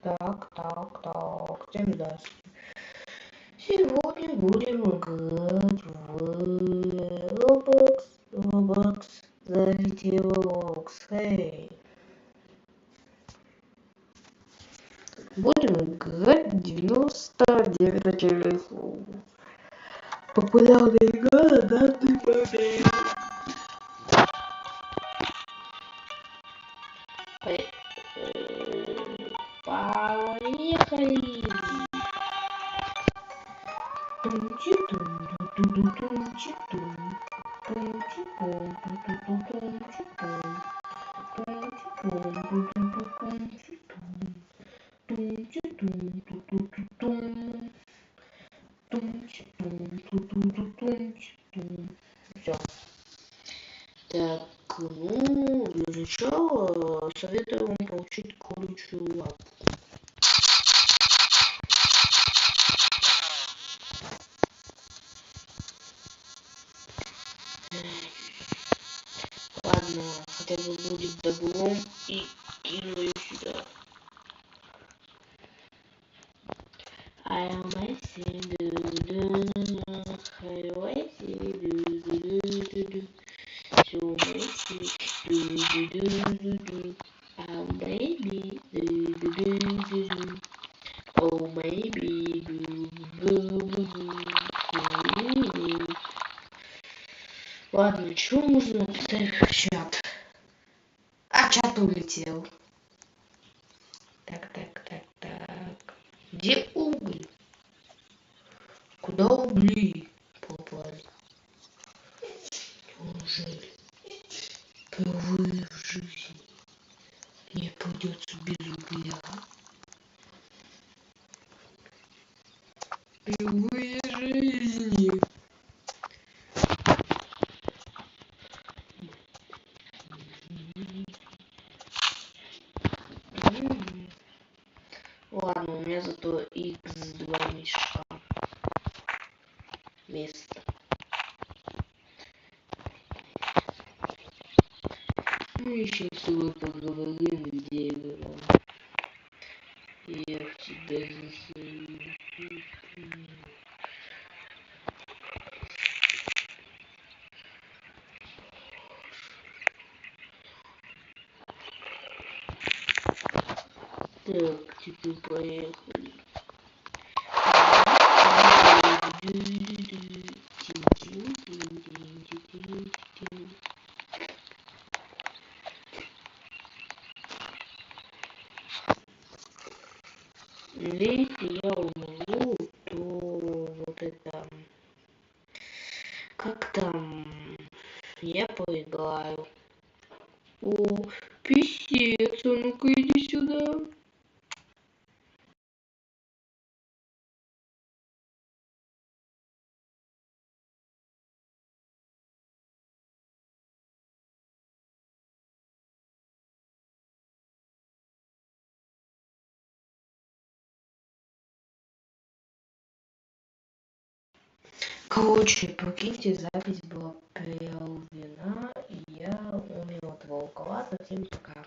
Так. Всем здравствуйте. Сегодня будем играть в Roblox. Зовите Roblox. Эй. Будем играть 99 на телефон. Популярная игра на данный момент. Поехали! Все. Так, ну, для начала советую вам получить колючую лапу. Ладно, хотя бы будет добром и кину ее сюда. I am Messi, so Messi, I'm baby, oh baby, Ладно, чего можно написать в чат? А чат улетел. Так. Где уголь? Куда угли попали? Неужели впервые в жизни мне придется без угля? Впервые в жизни. Ладно, у меня зато x2 мешка. Место. Ну еще с тобой поговорим, дерево. Я в тебя засую. Так, теперь поехали. Если я умру, то вот это... Как там? Я поиграю. О, писец, а ну-ка иди сюда. Короче, прикиньте, запись была прервана, и я умер от волка. Ладно, всем пока.